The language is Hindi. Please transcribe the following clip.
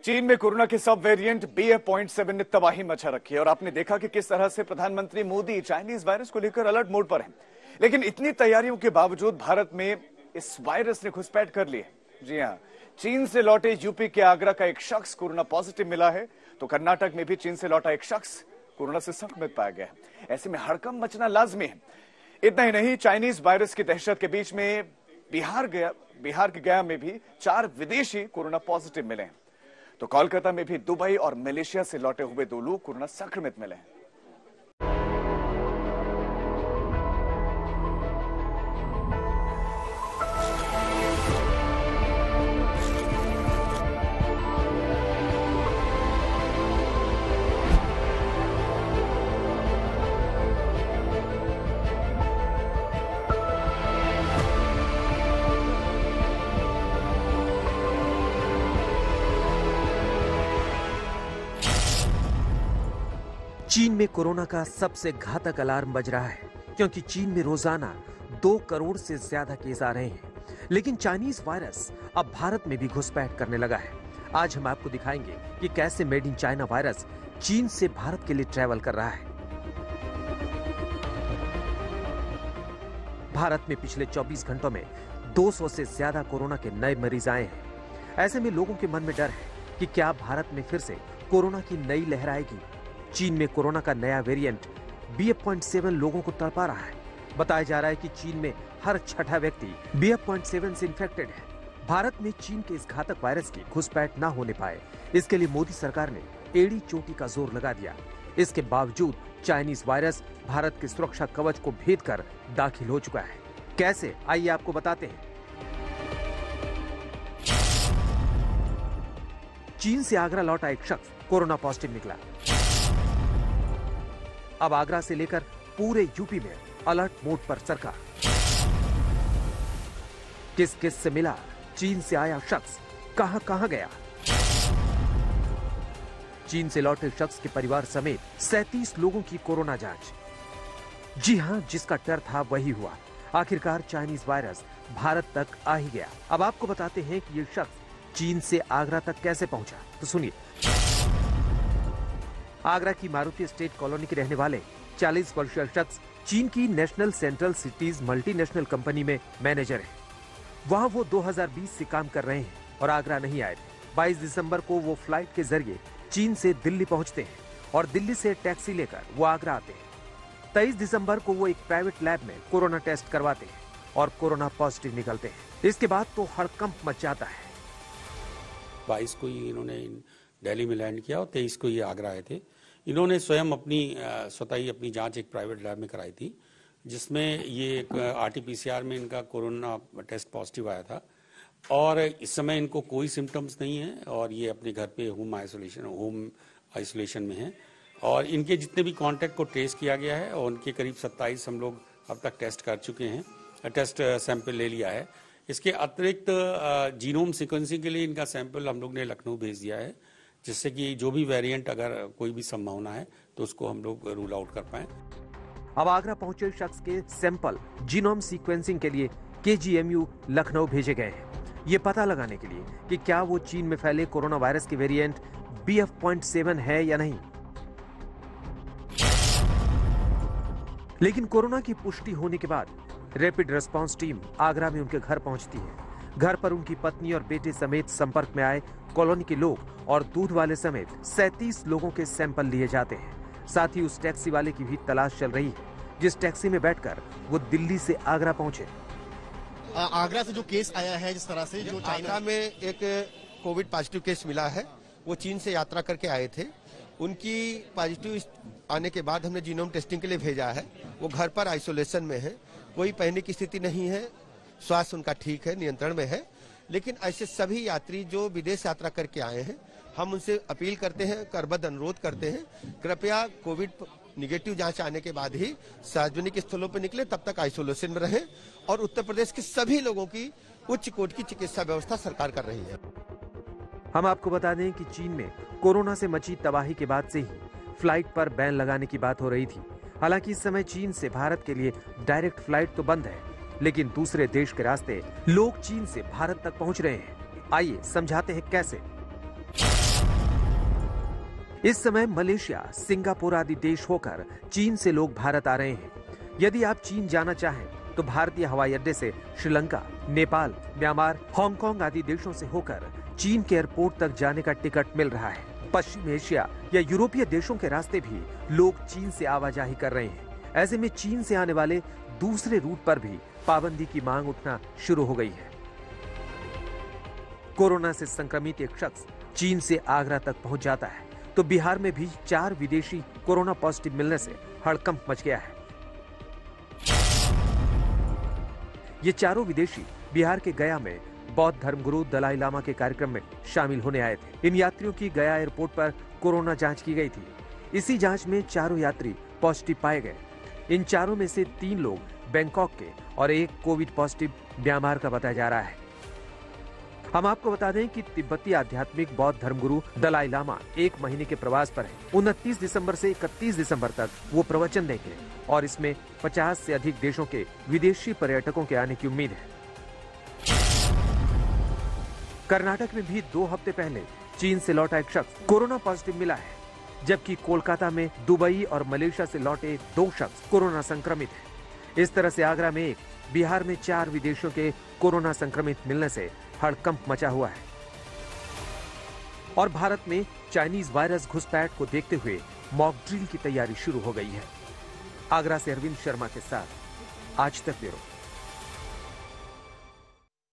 चीन में कोरोना के सब वेरिएंट BF.7 ने तबाही मचा रखी है और आपने देखा कि किस तरह से प्रधानमंत्री मोदी चाइनीज वायरस को लेकर अलर्ट मोड पर हैं। लेकिन इतनी तैयारियों के बावजूद भारत में इस वायरस ने घुसपैठ कर ली है। जी हां, चीन से लौटे यूपी के आगरा का एक शख्स कोरोना पॉजिटिव मिला है, तो कर्नाटक में भी चीन से लौटा एक शख्स कोरोना से संक्रमित पाया गया है। ऐसे में हड़कंप मचना लाजमी है। इतना ही नहीं, चाइनीज वायरस की दहशत के बीच में बिहार के गया में भी 4 विदेशी कोरोना पॉजिटिव मिले हैं। तो कोलकाता में भी दुबई और मलेशिया से लौटे हुए 2 लोग कोरोना संक्रमित मिले हैं। चीन में कोरोना का सबसे घातक अलार्म बज रहा है, क्योंकि चीन में रोजाना 2 करोड़ से ज्यादा केस आ रहे हैं। लेकिन चाइनीज वायरस अब भारत में भी घुसपैठ करने लगा है। आज हम आपको दिखाएंगे कि कैसे मेड इन चाइना वायरस चीन से भारत के लिए ट्रैवल कर रहा है। भारत में पिछले 24 घंटों में 200 से ज्यादा कोरोना के नए मरीज आए हैं। ऐसे में लोगों के मन में डर है कि क्या भारत में फिर से कोरोना की नई लहर आएगी। चीन में कोरोना का नया वेरिएंट BF.7 लोगों को तड़पा रहा है। बताया जा रहा है कि चीन में हर 6ठा व्यक्ति BF.7 से इन्फेक्टेड है। भारत में चीन के इस घातक वायरस की घुसपैठ न होने पाए, इसके लिए मोदी सरकार ने एड़ी चोटी का जोर लगा दिया। इसके बावजूद चाइनीज वायरस भारत के सुरक्षा कवच को भेद कर दाखिल हो चुका है। कैसे, आइए आपको बताते हैं। चीन से आगरा लौटा एक शख्स कोरोना पॉजिटिव निकला। अब आगरा से लेकर पूरे यूपी में अलर्ट मोड पर सरकार। किस किस से मिला चीन से आया शख्स, कहां कहां गया। चीन से लौटे शख्स के परिवार समेत 37 लोगों की कोरोना जांच। जी हां, जिसका डर था वही हुआ। आखिरकार चाइनीज वायरस भारत तक आ ही गया। अब आपको बताते हैं कि यह शख्स चीन से आगरा तक कैसे पहुंचा, तो सुनिए। आगरा की मारुति स्टेट कॉलोनी के रहने वाले 40 वर्षीय शख्स चीन की national central cities multinational company में मैनेजर हैं। वहां वो 2020 से काम कर रहे हैं और आगरा नहीं आए थे। 22 दिसंबर को वो फ्लाइट के जरिए चीन से दिल्ली पहुंचते हैं और दिल्ली से टैक्सी लेकर वो आगरा आते हैं। 23 दिसंबर को वो एक प्राइवेट लैब में कोरोना टेस्ट करवाते हैं और कोरोना पॉजिटिव निकलते हैं। इसके बाद तो हड़कंप मच जाता है। 22 को ही इन्होंने दिल्ली में लैंड किया और 23 को ये आगरा आए थे। इन्होंने स्वयं स्वतः ही अपनी जांच एक प्राइवेट लैब में कराई थी, जिसमें ये एक RT-PCR में इनका कोरोना टेस्ट पॉजिटिव आया था और इस समय इनको कोई सिम्टम्स नहीं है और ये अपने घर पे होम आइसोलेशन में हैं। और इनके जितने भी कॉन्टैक्ट को ट्रेस किया गया है और उनके करीब 27 हम लोग अब तक टेस्ट कर चुके हैं, टेस्ट सैंपल ले लिया है। इसके अतिरिक्त जीनोम सीक्वेंसिंग के लिए इनका सैंपल हम लोग ने लखनऊ भेज दिया है, जिससे कि जो भी वेरिएंट अगर कोई भी संभावना है तो उसको हम लोग रूल आउट कर पाएं। अब आगरा पहुंचे शख्स के सैंपल जीनोम सीक्वेंसिंग के लिए KGMU लखनऊ भेजे गए हैं, ये पता लगाने के लिए कि क्या वो चीन में फैले कोरोना वायरस के वेरिएंट BF.7 है या नहीं। लेकिन कोरोना की पुष्टि होने के बाद रैपिड रिस्पांस टीम आगरा में उनके घर पहुंचती है। घर पर उनकी पत्नी और बेटे समेत संपर्क में आए कॉलोनी के लोग और दूध वाले समेत 37 लोगों के सैंपल लिए जाते हैं। साथ ही उस टैक्सी वाले की भी तलाश चल रही है, जिस टैक्सी में बैठकर वो दिल्ली से आगरा पहुंचे। आगरा से जो केस आया है, जिस तरह से जो चाइना में एक कोविड पॉजिटिव केस मिला है, वो चीन से यात्रा करके आए थे। उनकी पॉजिटिव आने के बाद हमने जीनोम टेस्टिंग के लिए भेजा है। वो घर पर आइसोलेशन में है, कोई पहले की स्थिति नहीं है, स्वास्थ्य उनका ठीक है, नियंत्रण में है। लेकिन ऐसे सभी यात्री जो विदेश यात्रा करके आए हैं, हम उनसे अपील करते हैं, करबद्ध अनुरोध करते हैं, कृपया कोविड निगेटिव जांच आने के बाद ही सार्वजनिक स्थलों पर निकले, तब तक आइसोलेशन में रहें। और उत्तर प्रदेश के सभी लोगों की उच्च कोटि की चिकित्सा व्यवस्था सरकार कर रही है। हम आपको बता दें कि चीन में कोरोना से मची तबाही के बाद से ही फ्लाइट पर बैन लगाने की बात हो रही थी। हालांकि इस समय चीन से भारत के लिए डायरेक्ट फ्लाइट तो बंद है, लेकिन दूसरे देश के रास्ते लोग चीन से भारत तक पहुंच रहे हैं। आइए समझाते हैं कैसे। इस समय मलेशिया, सिंगापुर आदि देश होकर चीन से लोग भारत आ रहे हैं। यदि आप चीन जाना चाहें तो भारतीय हवाई अड्डे से श्रीलंका, नेपाल, म्यांमार, हांगकांग आदि देशों से होकर चीन के एयरपोर्ट तक जाने का टिकट मिल रहा है। पश्चिम एशिया या यूरोपीय देशों के रास्ते भी लोग चीन से आवाजाही कर रहे हैं। ऐसे में चीन से आने वाले दूसरे रूट पर भी पाबंदी की मांग उठना शुरू हो गई है। कोरोना से संक्रमित एक शख्स चीन से आगरा तक पहुंच जाता है तो बिहार में भी 4 विदेशी कोरोना पॉजिटिव मिलने से हड़कंप मच गया है। ये चारों विदेशी बिहार के गया में बौद्ध धर्मगुरु दलाई लामा के कार्यक्रम में शामिल होने आए थे। इन यात्रियों की गया एयरपोर्ट पर कोरोना जांच की गई थी। इसी जांच में चारों यात्री पॉजिटिव पाए गए। इन चारों में से 3 लोग बैंकॉक के और एक कोविड पॉजिटिव म्यांमार का बताया जा रहा है। हम आपको बता दें कि तिब्बती आध्यात्मिक बौद्ध धर्मगुरु दलाई लामा 1 महीने के प्रवास पर हैं। 29 दिसंबर से 31 दिसंबर तक वो प्रवचन देंगे और इसमें 50 से अधिक देशों के विदेशी पर्यटकों के आने की उम्मीद है। कर्नाटक में भी 2 हफ्ते पहले चीन से लौटा एक शख्स कोरोना पॉजिटिव मिला है, जबकि कोलकाता में दुबई और मलेशिया से लौटे 2 शख्स कोरोना संक्रमित हैं। इस तरह से आगरा में 1, बिहार में 4 विदेशियों के कोरोना संक्रमित मिलने से हड़कंप मचा हुआ है। और भारत में चाइनीज वायरस घुसपैठ को देखते हुए मॉक ड्रिल की तैयारी शुरू हो गई है। आगरा से अरविंद शर्मा के साथ आज तक ब्यूरो।